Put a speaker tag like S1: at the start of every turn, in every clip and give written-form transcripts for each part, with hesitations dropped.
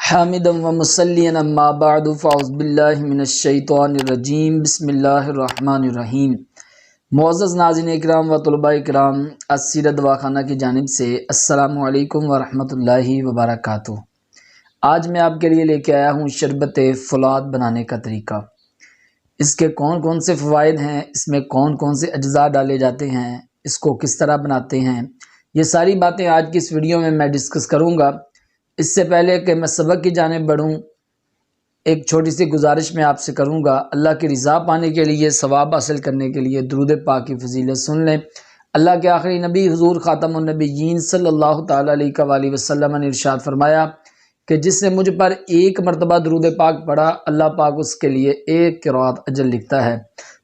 S1: حامدا و مصلیا اما بعد فاعوذ باللہ من الشیطان الرجیم بسم اللہ الرحمن الرحیم۔ معزز ناظرین اکرام و طلباء اکرام، السیرت دواخانہ کی جانب سے السلام علیکم ورحمۃ اللہ وبرکاتہ۔ آج میں آپ کے لیے لے کے آیا ہوں شربت فولاد بنانے کا طریقہ۔ اس کے کون کون سے فوائد ہیں، اس میں کون کون سے اجزاء ڈالے جاتے ہیں، اس کو کس طرح بناتے ہیں، یہ ساری باتیں آج کی اس ویڈیو میں ڈسکس کروں گا۔ اس سے پہلے کہ میں سبق کی جانب بڑھوں، ایک چھوٹی سی گزارش میں آپ سے کروں گا۔ اللہ کی رضا پانے کے لیے، ثواب حاصل کرنے کے لیے درود پاک کی فضیلت سن لیں۔ اللہ کے آخری نبی حضور خاتم النبیین صلی اللہ تعالیٰ علیہ وآلہ وسلم نے ارشاد فرمایا کہ جس نے مجھ پر ایک مرتبہ درود پاک پڑھا، اللہ پاک اس کے لیے ایک قرات اجر لکھتا ہے۔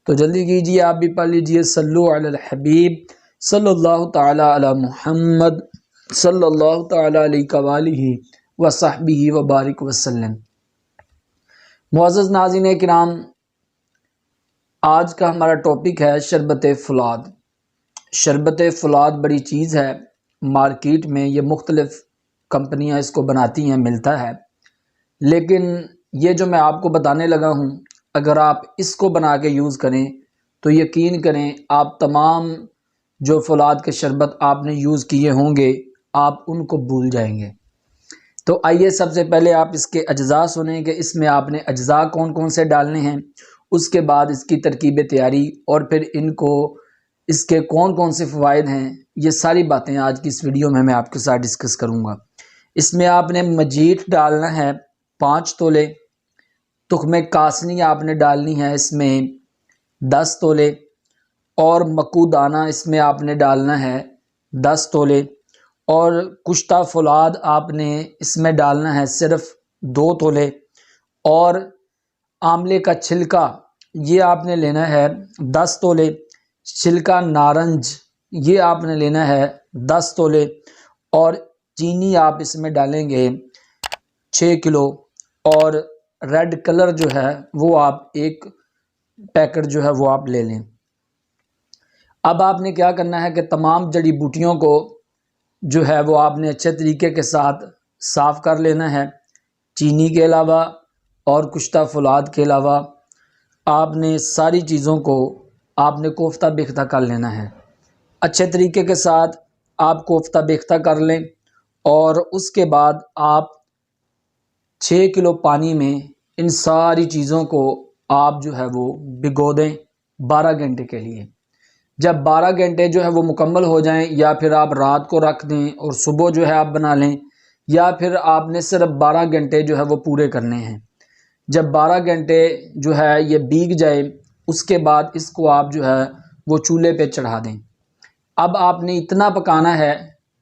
S1: تو جلدی کیجیے، آپ بھی پڑھ لیجیے، صلو علی الحبیب صلی اللہ تعالیٰ علی محمد صلی اللہ تعالیٰ علیہ وآلہ وصحبہ وبارک وسلم۔ معزز ناظرین کرام، آج کا ہمارا ٹاپک ہے شربت فولاد۔ شربت فولاد بڑی چیز ہے، مارکیٹ میں یہ مختلف کمپنیاں اس کو بناتی ہیں، ملتا ہے، لیکن یہ جو میں آپ کو بتانے لگا ہوں، اگر آپ اس کو بنا کے یوز کریں تو یقین کریں آپ تمام جو فولاد کے شربت آپ نے یوز کیے ہوں گے آپ ان کو بھول جائیں گے۔ تو آئیے سب سے پہلے آپ اس کے اجزاء سنیں کہ اس میں آپ نے اجزاء کون کون سے ڈالنے ہیں، اس کے بعد اس کی ترکیب تیاری، اور پھر اس کے کون کون سے فوائد ہیں، یہ ساری باتیں آج کی اس ویڈیو میں آپ کے ساتھ ڈسکس کروں گا۔ اس میں آپ نے مجیٹ ڈالنا ہے 5 تولے، تخم کاسنی آپ نے ڈالنی ہے اس میں 10 تولے، اور مکو دانہ اس میں آپ نے ڈالنا ہے 10 تولے، اور کشتہ فولاد آپ نے اس میں ڈالنا ہے صرف 2 تولے، اور آملے کا چھلکا یہ آپ نے لینا ہے 10 تولے، چھلکا نارنج یہ آپ نے لینا ہے 10 تولے، اور چینی آپ اس میں ڈالیں گے 6 کلو، اور ریڈ کلر جو ہے وہ آپ ایک پیکٹ جو ہے وہ آپ لے لیں۔ اب آپ نے کیا کرنا ہے کہ تمام جڑی بوٹیوں کو جو ہے وہ آپ نے اچھے طریقے کے ساتھ صاف کر لینا ہے۔ چینی کے علاوہ اور کشتہ فولاد کے علاوہ آپ نے ساری چیزوں کو آپ نے کوفتہ بیختہ کر لینا ہے۔ اچھے طریقے کے ساتھ آپ کوفتہ بیختہ کر لیں، اور اس کے بعد آپ 6 کلو پانی میں ان ساری چیزوں کو آپ جو ہے وہ بھگو دیں 12 گھنٹے کے لیے۔ جب 12 گھنٹے جو ہے وہ مکمل ہو جائیں، یا پھر آپ رات کو رکھ دیں اور صبح جو ہے آپ بنا لیں، یا پھر آپ نے صرف 12 گھنٹے جو ہے وہ پورے کرنے ہیں۔ جب 12 گھنٹے جو ہے یہ بھیگ جائے، اس کے بعد اس کو آپ جو ہے وہ چولہے پہ چڑھا دیں۔ اب آپ نے اتنا پکانا ہے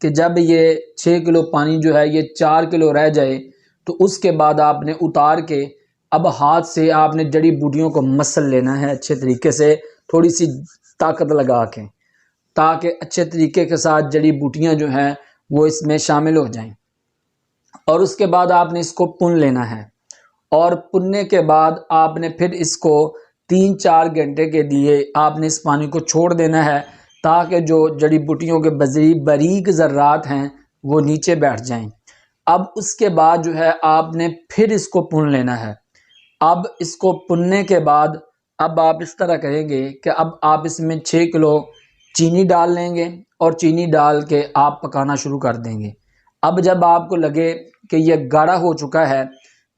S1: کہ جب یہ 6 کلو پانی جو ہے یہ 4 کلو رہ جائے، تو اس کے بعد آپ نے اتار کے اب ہاتھ سے آپ نے جڑی بوٹیوں کو مسل لینا ہے اچھے طریقے سے، تھوڑی سی طاقت لگا کے، تاکہ اچھے طریقے کے ساتھ جڑی بوٹیاں جو ہیں وہ اس میں شامل ہو جائیں۔ اور اس کے بعد آپ نے اس کو پن لینا ہے، اور پننے کے بعد آپ نے پھر اس کو 3-4 گھنٹے کے لیے آپ نے اس پانی کو چھوڑ دینا ہے، تاکہ جو جڑی بوٹیوں کے باریک ذرات ہیں وہ نیچے بیٹھ جائیں۔ اب اس کے بعد جو ہے آپ نے پھر اس کو پن لینا ہے۔ اب اس کو پننے کے بعد اب آپ اس طرح کریں گے کہ اب آپ اس میں 6 کلو چینی ڈال لیں گے، اور چینی ڈال کے آپ پکانا شروع کر دیں گے۔ اب جب آپ کو لگے کہ یہ گاڑھا ہو چکا ہے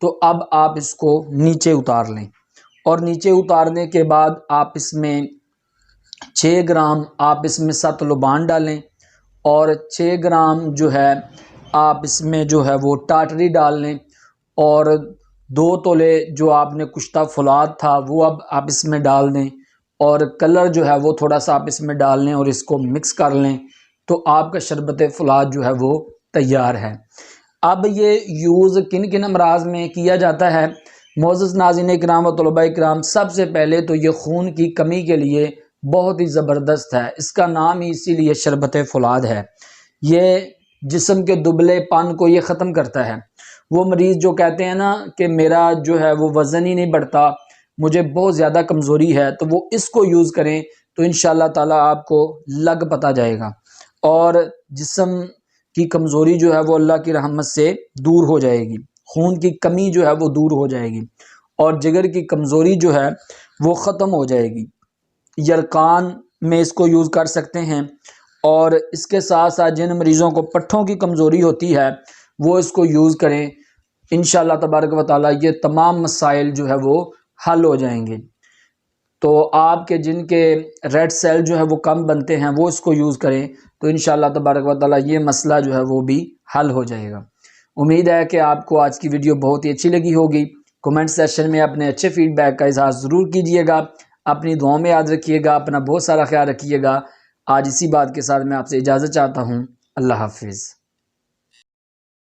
S1: تو اب آپ اس کو نیچے اتار لیں، اور نیچے اتارنے کے بعد آپ اس میں 6 گرام آپ اس میں ست لبان ڈالیں، اور 6 گرام جو ہے آپ اس میں جو ہے وہ ٹاٹری ڈال لیں، اور 2 تولے جو آپ نے کشتہ فولاد تھا وہ اب آپ اس میں ڈال دیں، اور کلر جو ہے وہ تھوڑا سا آپ اس میں ڈال لیں اور اس کو مکس کر لیں، تو آپ کا شربت فولاد جو ہے وہ تیار ہے۔ اب یہ یوز کن کن امراض میں کیا جاتا ہے؟ معزز ناظرین اکرام و طلباء اکرام، سب سے پہلے تو یہ خون کی کمی کے لیے بہت ہی زبردست ہے، اس کا نام ہی اسی لیے شربت فولاد ہے۔ یہ جسم کے دبلے پن کو یہ ختم کرتا ہے۔ وہ مریض جو کہتے ہیں نا کہ میرا جو ہے وہ وزن ہی نہیں بڑھتا، مجھے بہت زیادہ کمزوری ہے، تو وہ اس کو یوز کریں تو انشاءاللہ تعالی آپ کو لگ پتا جائے گا، اور جسم کی کمزوری جو ہے وہ اللہ کی رحمت سے دور ہو جائے گی۔ خون کی کمی جو ہے وہ دور ہو جائے گی اور جگر کی کمزوری جو ہے وہ ختم ہو جائے گی۔ یرقان میں اس کو یوز کر سکتے ہیں، اور اس کے ساتھ ساتھ جن مریضوں کو پٹھوں کی کمزوری ہوتی ہے وہ اس کو یوز کریں، انشاءاللہ تبارک و تعالیٰ یہ تمام مسائل جو ہے وہ حل ہو جائیں گے۔ تو آپ کے جن کے ریڈ سیل جو ہے وہ کم بنتے ہیں وہ اس کو یوز کریں، تو انشاءاللہ تبارک و تعالیٰ یہ مسئلہ جو ہے وہ بھی حل ہو جائے گا۔ امید ہے کہ آپ کو آج کی ویڈیو بہت ہی اچھی لگی ہوگی۔ کومنٹ سیکشن میں اپنے اچھے فیڈ بیک کا اظہار ضرور کیجیے گا، اپنی دعاؤں میں یاد رکھیے گا، اپنا بہت سارا خیال رکھیے گا۔ آج اسی بات کے ساتھ میں آپ سے اجازت چاہتا ہوں۔ اللہ حافظ۔